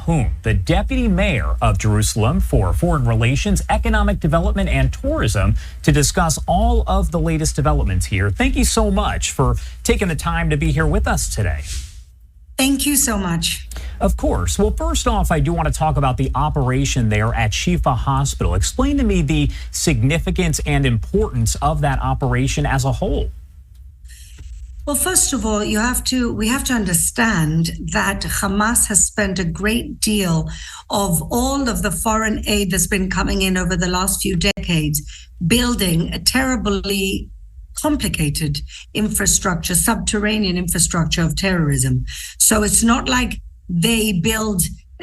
Hassan-Nahoum, the deputy mayor of Jerusalem for foreign relations, economic development, and tourism, to discuss all of the latest developments here. Thank you so much for taking the time to be here with us today. Thank you so much. Of course. Well, first off, I do want to talk about the operation there at Shifa Hospital. Explain to me the significance and importance of that operation as a whole. Well, first of all, we have to understand that Hamas has spent a great deal of all of the foreign aid that's been coming in over the last few decades, building a terribly complicated infrastructure, subterranean infrastructure of terrorism. So it's not like they build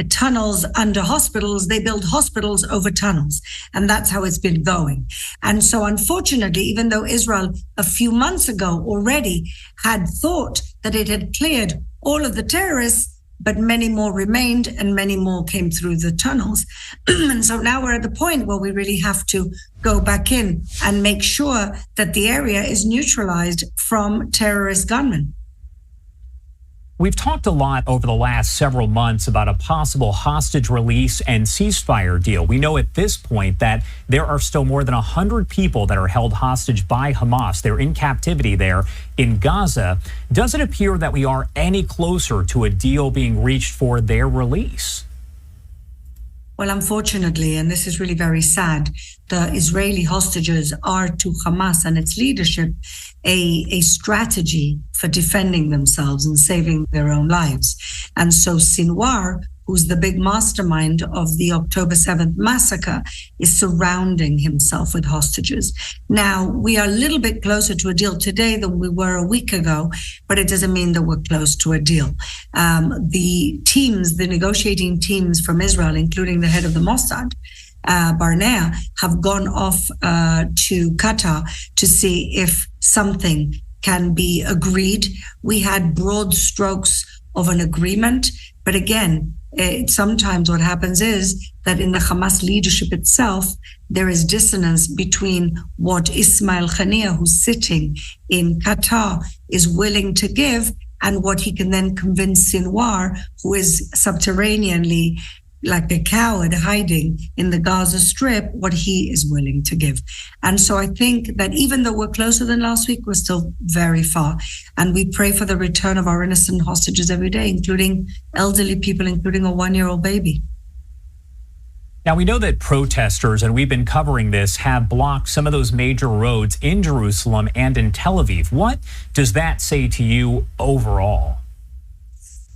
tunnels under hospitals, they build hospitals over tunnels. And that's how it's been going. And so unfortunately, even though Israel a few months ago already had thought that it had cleared all of the terrorists, but many more remained and many more came through the tunnels. And so now we're at the point where we really have to go back in and make sure that the area is neutralized from terrorist gunmen. We've talked a lot over the last several months about a possible hostage release and ceasefire deal. We know at this point that there are still more than 100 people that are held hostage by Hamas. They're in captivity there in Gaza. Does it appear that we are any closer to a deal being reached for their release? Well, unfortunately, and this is really very sad, the Israeli hostages are to Hamas and its leadership a strategy for defending themselves and saving their own lives. And so Sinwar, who's the big mastermind of the October 7th massacre, is surrounding himself with hostages. Now, we are a little bit closer to a deal today than we were a week ago, but it doesn't mean that we're close to a deal. The negotiating teams from Israel, including the head of the Mossad, Barnea, have gone off to Qatar to see if something can be agreed. We had broad strokes of an agreement, but again, sometimes what happens is that in the Hamas leadership itself, there is dissonance between what Ismail Haniyeh, who's sitting in Qatar, is willing to give and what he can then convince Sinwar, who is subterraneanly like a coward hiding in the Gaza Strip, what he is willing to give. And so I think that even though we're closer than last week, we're still very far. And we pray for the return of our innocent hostages every day, including elderly people, including a 1-year-old baby. Now, we know that protesters, and we've been covering this, have blocked some of those major roads in Jerusalem and in Tel Aviv. What does that say to you overall?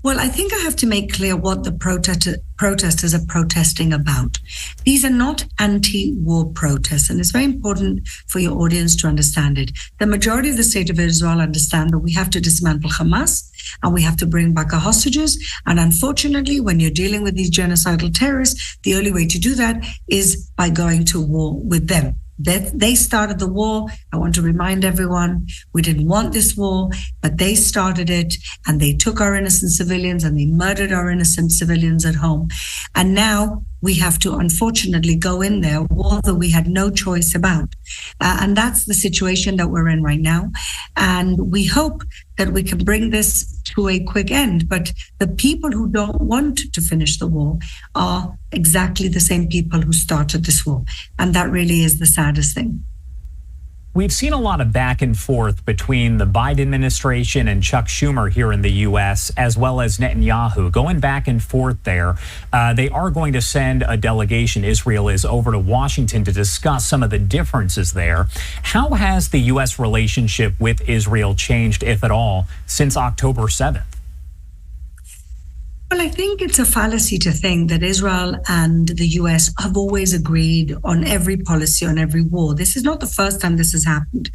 Well, I think I have to make clear what the protesters are protesting about. These are not anti-war protests, and it's very important for your audience to understand it. The majority of the state of Israel understand that we have to dismantle Hamas and we have to bring back our hostages. And unfortunately, when you're dealing with these genocidal terrorists, the only way to do that is by going to war with them. They started the war. I want to remind everyone, we didn't want this war, but they started it, and they took our innocent civilians and they murdered our innocent civilians at home. And now we have to, unfortunately, go in there, war that we had no choice about. And that's the situation that we're in right now. And we hope that we can bring this to a quick end. But the people who don't want to finish the war are exactly the same people who started this war. And that really is the saddest thing. We've seen a lot of back and forth between the Biden administration and Chuck Schumer here in the U.S., as well as Netanyahu, going back and forth there. They are going to send a delegation, Israel is, over to Washington to discuss some of the differences there. How has the U.S. relationship with Israel changed, if at all, since October 7th? Well, I think it's a fallacy to think that Israel and the U.S. have always agreed on every policy, on every war. This is not the first time this has happened.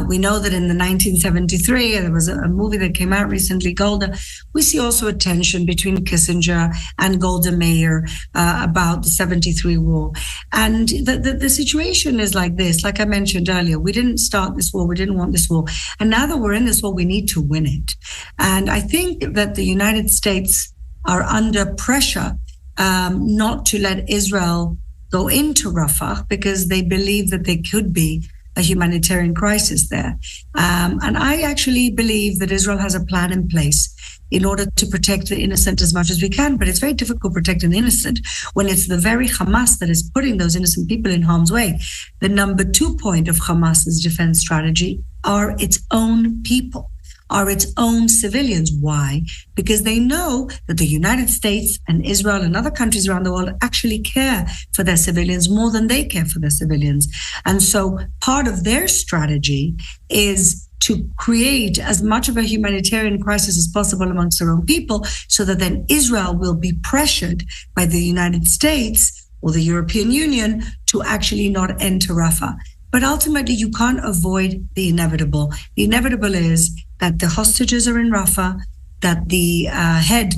We know that in the 1973, there was a movie that came out recently, Golda. We see also a tension between Kissinger and Golda Meir about the 73 war. And the situation is like this. Like I mentioned earlier, we didn't start this war. We didn't want this war. And now that we're in this war, we need to win it. And I think that the United States are under pressure not to let Israel go into Rafah because they believe that there could be a humanitarian crisis there. And I actually believe that Israel has a plan in place in order to protect the innocent as much as we can. But it's very difficult protecting the innocent when it's the very Hamas that is putting those innocent people in harm's way. The number 2 point of Hamas's defense strategy are its own people, are its own civilians. Why? Because they know that the United States and Israel and other countries around the world actually care for their civilians more than they care for their civilians. And so part of their strategy is to create as much of a humanitarian crisis as possible amongst their own people, so that then Israel will be pressured by the United States or the European Union to actually not enter Rafah. But ultimately, you can't avoid the inevitable. The inevitable is that the hostages are in Rafah, that the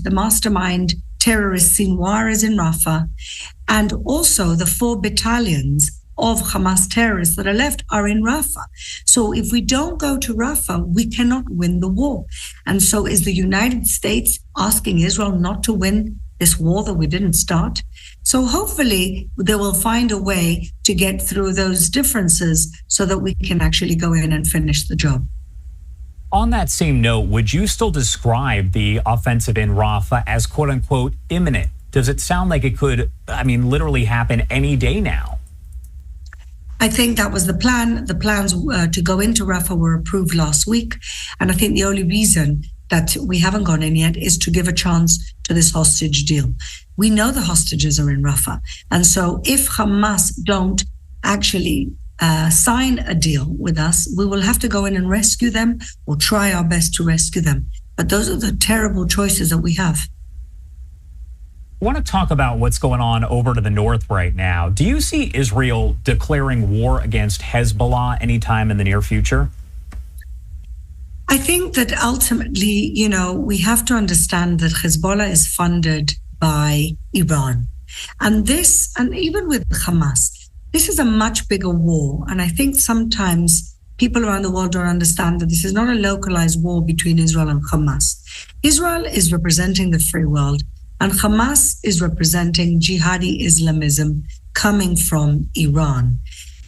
the mastermind terrorist Sinwar is in Rafah, and also the 4 battalions of Hamas terrorists that are left are in Rafah. So if we don't go to Rafah, we cannot win the war. And so is the United States asking Israel not to win this war that we didn't start? So hopefully they will find a way to get through those differences so that we can actually go in and finish the job. On that same note, would you still describe the offensive in Rafah as quote unquote imminent? Does it sound like it could, literally happen any day now? I think that was the plan. The plans to go into Rafah were approved last week. And I think the only reason that we haven't gone in yet is to give a chance to this hostage deal. We know the hostages are in Rafah. And so if Hamas don't actually sign a deal with us, we will have to go in and rescue them or try our best to rescue them. But those are the terrible choices that we have. I want to talk about what's going on over to the north right now. Do you see Israel declaring war against Hezbollah anytime in the near future? I think that ultimately, we have to understand that Hezbollah is funded by Iran. And even with Hamas, this is a much bigger war. And I think sometimes people around the world don't understand that this is not a localized war between Israel and Hamas. Israel is representing the free world, and Hamas is representing jihadi Islamism coming from Iran.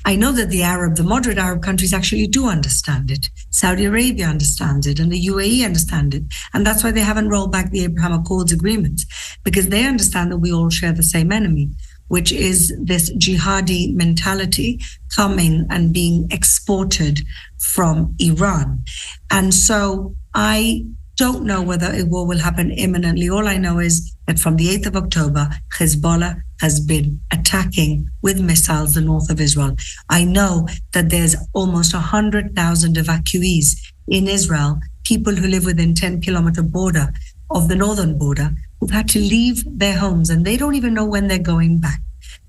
I know that the moderate Arab countries actually do understand it. Saudi Arabia understands it, and the UAE understand it. And that's why they haven't rolled back the Abraham Accords agreements, because they understand that we all share the same enemy, which is this jihadi mentality coming and being exported from Iran. And so I don't know whether a war will happen imminently. All I know is that from the 8th of October, Hezbollah has been attacking with missiles the north of Israel. I know that there's almost 100,000 evacuees in Israel, people who live within 10-kilometer border of the northern border, who've had to leave their homes, and they don't even know when they're going back.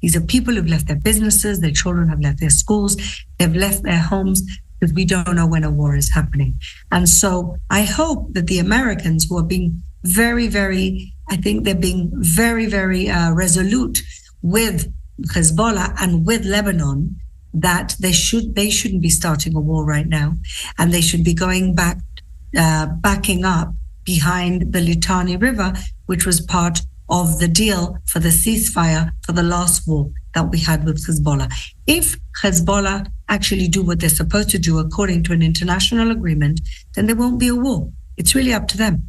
These are people who've left their businesses, their children have left their schools, they've left their homes, because we don't know when a war is happening. And so I hope that the Americans, who are being very, very, very resolute with Hezbollah and with Lebanon, that they shouldn't be starting a war right now, and they should be going back, backing up behind the Litani River, which was part of the deal for the ceasefire for the last war that we had with Hezbollah. If Hezbollah actually do what they're supposed to do according to an international agreement, then there won't be a war. It's really up to them.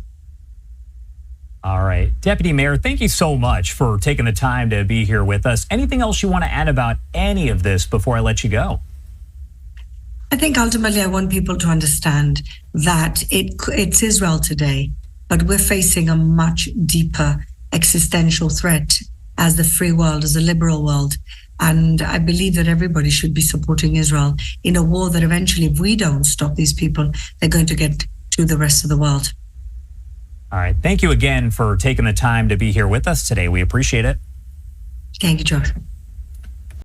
All right. Deputy Mayor, thank you so much for taking the time to be here with us. Anything else you want to add about any of this before I let you go? I think ultimately I want people to understand that it's Israel today, but we're facing a much deeper existential threat as the free world, as a liberal world. And I believe that everybody should be supporting Israel in a war that eventually, if we don't stop these people, they're going to get to the rest of the world. All right. Thank you again for taking the time to be here with us today. We appreciate it. Thank you, Josh.